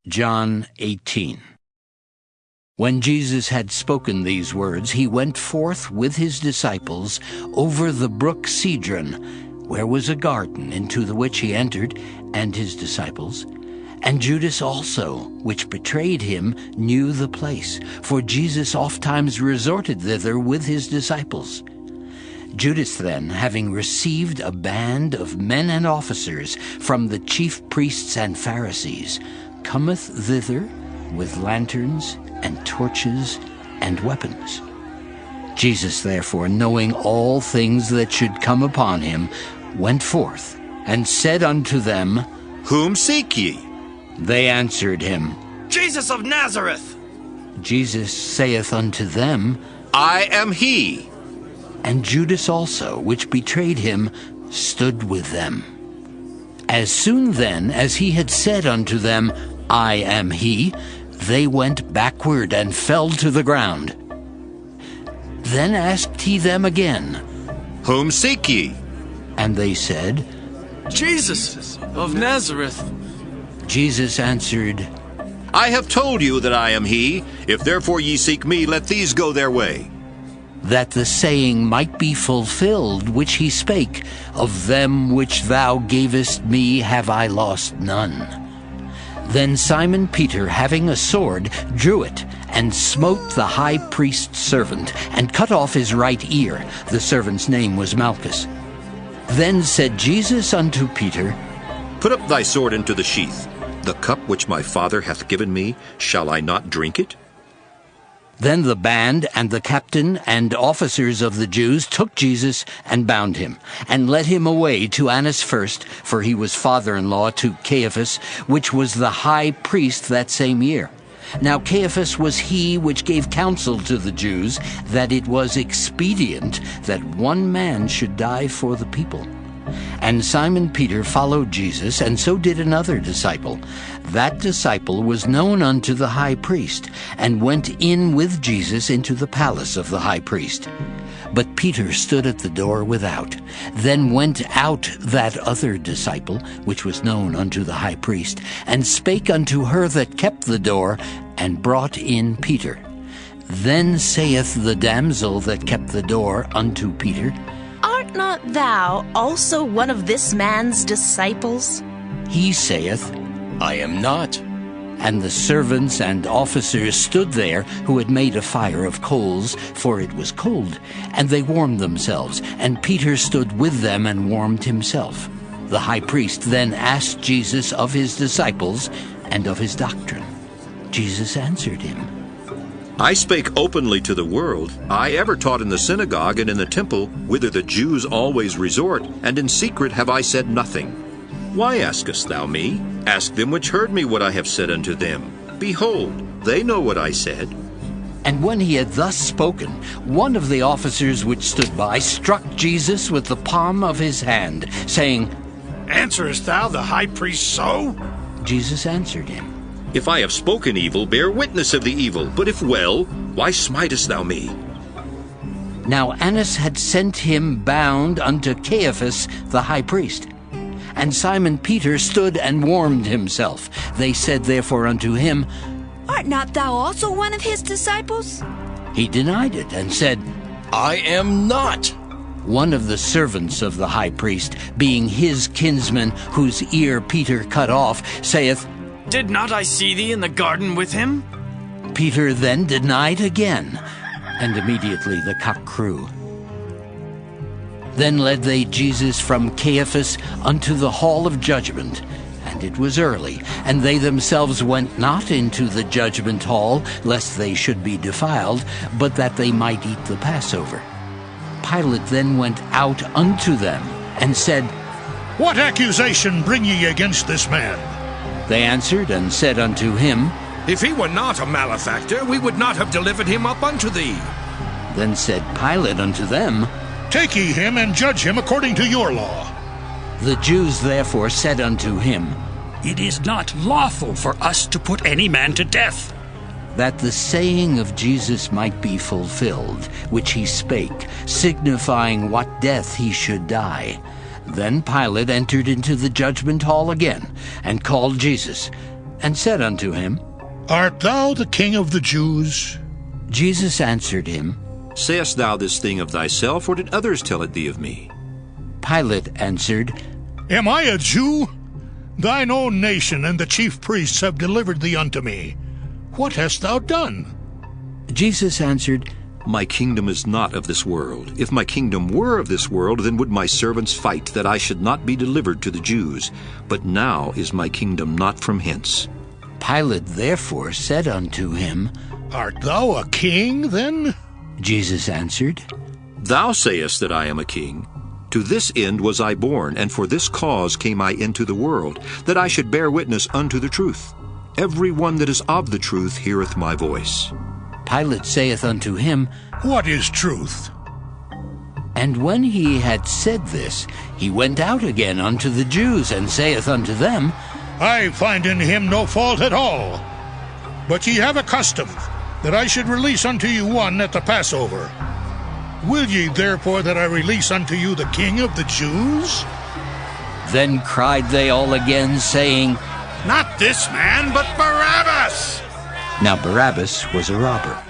John 18. When Jesus had spoken these words, he went forth with his disciples over the brook Cedron, where was a garden, into the which he entered, and his disciples. And Judas also, which betrayed him, knew the place, for Jesus ofttimes resorted thither with his disciples. Judas then, having received a band of men and officers from the chief priests and Pharisees, cometh thither with lanterns and torches and weapons. Jesus therefore, knowing all things that should come upon him, went forth, and said unto them, Whom seek ye? They answered him, Jesus of Nazareth. Jesus saith unto them, I am he. And Judas also, which betrayed him, stood with them. As soon then as he had said unto them, I am he, they went backward and fell to the ground. Then asked he them again, Whom seek ye? And they said, Jesus of Nazareth. Jesus answered, I have told you that I am he. If therefore ye seek me, let these go their way. that the saying might be fulfilled which he spake, Of them which thou gavest me have I lost none. Then Simon Peter, having a sword, drew it, and smote the high priest's servant, and cut off his right ear. The servant's name was Malchus. Then said Jesus unto Peter, Put up thy sword into the sheath. The cup which my Father hath given me, shall I not drink it? Then the band and the captain and officers of the Jews took Jesus and bound him, and led him away to Annas first, for he was father-in-law to Caiaphas, which was the high priest that same year. Now Caiaphas was he which gave counsel to the Jews, that it was expedient that one man should die for the people. And Simon Peter followed Jesus, and so did another disciple. That disciple was known unto the high priest, and went in with Jesus into the palace of the high priest. But Peter stood at the door without. Then went out that other disciple, which was known unto the high priest, and spake unto her that kept the door, and brought in Peter. Then saith the damsel that kept the door unto Peter, Art not thou also one of this man's disciples? He saith, I am not. And the servants and officers stood there, who had made a fire of coals, for it was cold, and they warmed themselves. And Peter stood with them and warmed himself. The high priest then asked Jesus of his disciples and of his doctrine. Jesus answered him, I spake openly to the world. I ever taught in the synagogue and in the temple, whither the Jews always resort, and in secret have I said nothing. Why askest thou me? Ask them which heard me what I have said unto them. Behold, they know what I said. And when he had thus spoken, one of the officers which stood by struck Jesus with the palm of his hand, saying, Answerest thou the high priest so? Jesus answered him, If I have spoken evil, bear witness of the evil. But if well, why smitest thou me? Now Annas had sent him bound unto Caiaphas the high priest. And Simon Peter stood and warmed himself. They said therefore unto him, Art not thou also one of his disciples? He denied it, and said, I am not. One of the servants of the high priest, being his kinsman, whose ear Peter cut off, saith, Did not I see thee in the garden with him? Peter then denied again, and immediately the cock crew. Then led they Jesus from Caiaphas unto the hall of judgment, and it was early, and they themselves went not into the judgment hall, lest they should be defiled, but that they might eat the Passover. Pilate then went out unto them, and said, What accusation bring ye against this man? They answered and said unto him, If he were not a malefactor, we would not have delivered him up unto thee. Then said Pilate unto them, Take ye him and judge him according to your law. The Jews therefore said unto him, It is not lawful for us to put any man to death. that the saying of Jesus might be fulfilled, which he spake, signifying what death he should die. Then Pilate entered into the judgment hall again, and called Jesus. and said unto him, Art thou the King of the Jews? Jesus answered him, Sayest thou this thing of thyself, or did others tell it thee of me? Pilate answered, Am I a Jew? Thine own nation and the chief priests have delivered thee unto me. What hast thou done? Jesus answered, My kingdom is not of this world. If my kingdom were of this world, then would my servants fight, that I should not be delivered to the Jews. But now is my kingdom not from hence. Pilate therefore said unto him, Art thou a king, then? Jesus answered, Thou sayest that I am a king. To this end was I born, and for this cause came I into the world, that I should bear witness unto the truth. Every one that is of the truth heareth my voice. Pilate saith unto him, What is truth? And when he had said this, he went out again unto the Jews, and saith unto them, I find in him no fault at all. But ye have a custom, that I should release unto you one at the Passover. Will ye therefore that I release unto you the King of the Jews? Then cried they all again, saying, Not this man, but Barabbas! Now Barabbas was a robber.